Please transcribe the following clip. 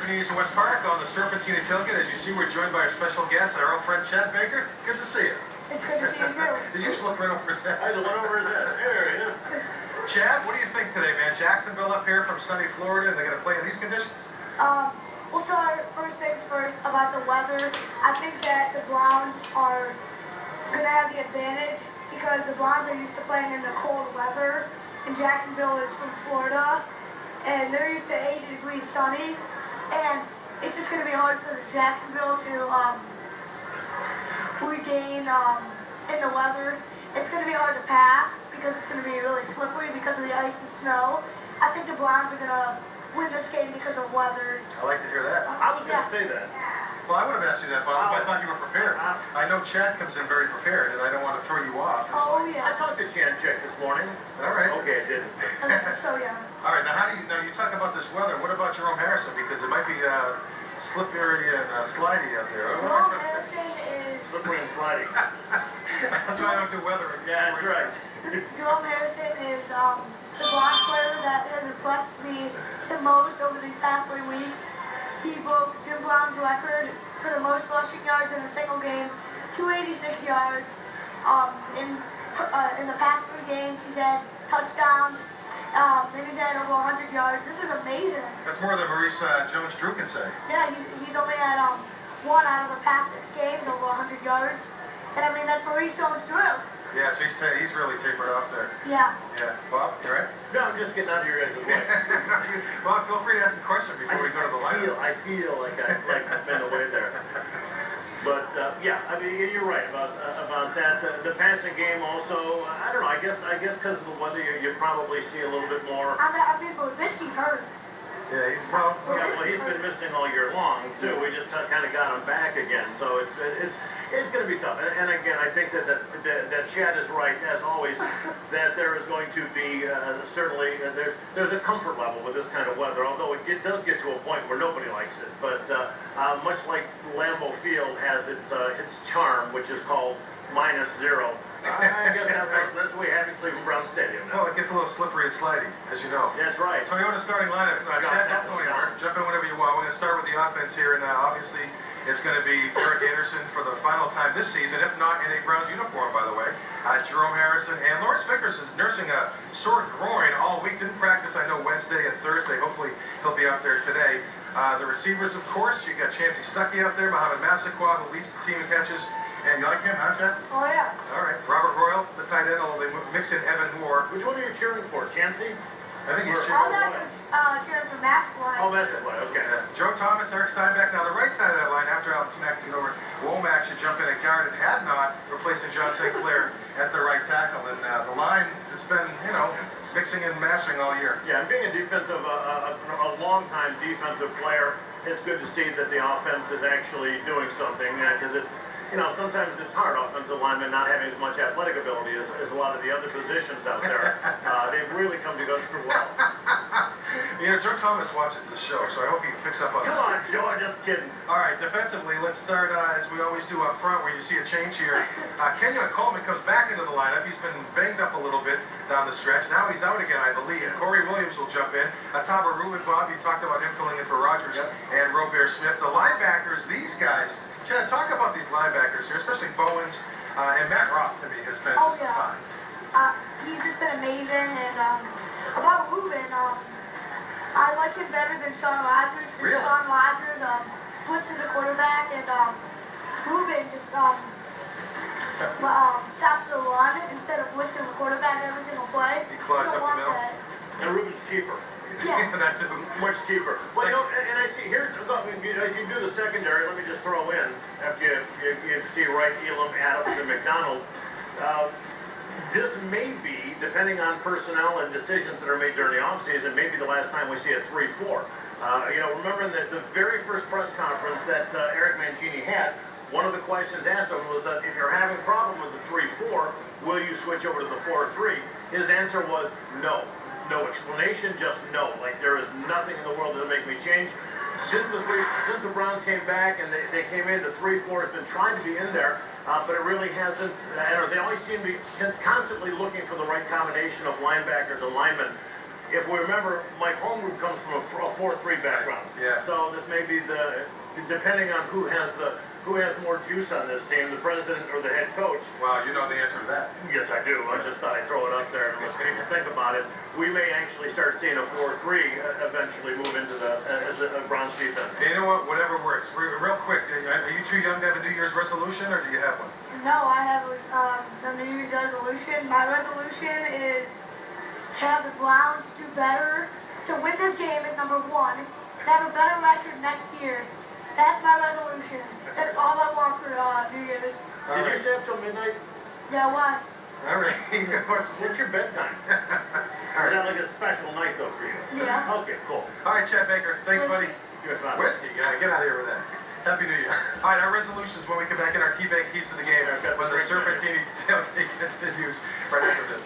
Japanese in West Park on the Action19 Tailgate. As you see, we're joined by our special guest, our old friend Chad Baker. Good to see you. It's good to see you too. Did you just look right over his head? I just went over his head. There he is. Chad, what do you think today, man? Jacksonville up here from sunny Florida, and they're going to play in these conditions? We'll start first things first about the weather. I think that the Browns are going to have the advantage because the Browns are used to playing in the cold weather, and Jacksonville is from Florida, and they're used to 80 degrees sunny, and it's just going to be hard for Jacksonville to regain in the weather. It's going to be hard to pass because it's going to be really slippery because of the ice and snow. I think the Browns are going to win this game because of weather. I like to hear that. I was going to say that. Well, I would have asked you that, but I thought you were prepared. I know Chad comes in very prepared, and I don't want to throw you off. Oh, yeah. I talked to Chad Check this morning. All right. Okay, I did. So, yeah. All right, now you talk about this weather. What about Jerome Harrison? Because it might be slippery and slidey out there. Jerome Harrison is... Slippery and sliding. That's why I don't do weather. Yeah, that's right. Jerome Harrison is the Browns player that has impressed me the most over these past 3 weeks. He broke Jim Brown's record for the most rushing yards in a single game, 286 yards. In the past 3 games, he's had touchdowns. Then he's had over 100 yards. This is amazing. That's more than Maurice Jones-Drew can say. Yeah, he's only had 1 out of the past 6 games over 100 yards. And I mean, that's Maurice Jones-Drew. Yeah, so he's really tapered off there. Yeah. Yeah. Bob, you all right? No, I'm just getting out of your guys' way. Well, feel free to ask a question before we go to the lineup. I feel like I've been away there. But yeah, I mean, you're right about that. The passing game also. I don't know. I guess because of the weather, you probably see a little bit more. I mean, Trubisky's hurt. Yeah, well, he's been missing all year long too. We just kind of got him back again, so it's going to be tough. And again, I think that Chad is right, as always, that there is going to be certainly there's a comfort level with this kind of weather. Although it does get to a point where nobody likes it, but much like Lambeau Field has its charm, which is called -0. I guess that's the way having Cleveland Brown Stadium now. Well, it gets a little slippery and slidey, as you know. That's right. So we go to starting lineups. Chad, don't go anywhere. Jump in whenever you want. We're going to start with the offense here, and obviously it's going to be Derek Anderson for the final time this season, if not in a Browns uniform, by the way. Jerome Harrison and Lawrence Vickers is nursing a sore groin all week. Didn't practice, I know, Wednesday and Thursday. Hopefully he'll be out there today. The receivers, of course, you got Chancey Stuckey out there, Mohamed Massaquoi, who leads the team in catches. And you like him, huh, Chad? Oh, yeah. All right. Robert Royal, the tight end, although they mix in Evan Moore. Which one are you cheering for? Chancey? I think he's cheering for Massaquoi. Oh, Massaquoi, okay. Joe Thomas, Eric Steinbeck. Now, the right side of that line, after Alex Mack took over, Womack should jump in at guard and had not, replacing John St. Clair at the right tackle. And the line has been, mixing and mashing all year. Yeah, being a long-time defensive player, it's good to see that the offense is actually doing something, because it's, sometimes it's hard, offensive linemen not having as much athletic ability as a lot of the other positions out there. They've really come together well. Joe Thomas watches the show, so I hope he picks up on that. Come on, Joe, I'm just kidding. All right, defensively, let's start as we always do up front, where you see a change here. Kenyon Coleman comes back into the lineup. He's been banged up a little bit down the stretch. Now he's out again, I believe. Corey Williams will jump in. Ataba Ruben, Bob, you talked about him filling in for Rogers and Robert Smith. The linebackers, these guys. Chad, talk about these linebackers here, especially Bowens and Matt Roth, to me, has been fine. He's just been amazing. And about Ruben, I like him better than Sean Rogers. Really? Sean Rogers blitzes the quarterback, and Ruben just stops the run instead of blitzing the quarterback every single play. He clogs up the middle. And Ruben's cheaper. Yeah. That's much cheaper. Well, and I see, as you do the secondary, let me just throw in, after you see Wright, Elam, Adams, and McDonald, this may be, depending on personnel and decisions that are made during the offseason, maybe the last time we see a 3-4. Remember that the very first press conference that Eric Mangini had, one of the questions asked him was that if you're having a problem with the 3-4, will you switch over to the 4-3? His answer was no. No explanation, just no. Like, there is nothing in the world that'll make me change. Since the Browns came back and they came in, the 3-4 has been trying to be in there, but it really hasn't. They always seem to be constantly looking for the right combination of linebackers and linemen. if we remember, Mike Holmgren comes from a 4-3 background. Yeah. So this may be depending on who has more juice on this team, the president or the head coach. Wow, you know the answer to that. Yes, I do. I just thought I'd throw it up there and let people think about it. We may actually start seeing a 4-3 eventually move into as a Browns defense. Hey, you know what? Whatever works. Real quick, are you too young to have a New Year's resolution, or do you have one? No, I have a New Year's resolution. My resolution is to have the Browns do better, to win this game is number one, to have a better record next year. That's my resolution. That's all I want for New Year's. Did you stay up till midnight? Yeah, why? All right. What's your bedtime? All Is right. that like a special night though for you? Yeah. Okay, cool. All right, Chad Baker. Thanks, buddy. You're fine. Whiskey. Yeah, get out of here with that. Happy New Year. All right, our resolutions when we come back in our key bank keys to the game. When the Serpentini tailgate continues right after this.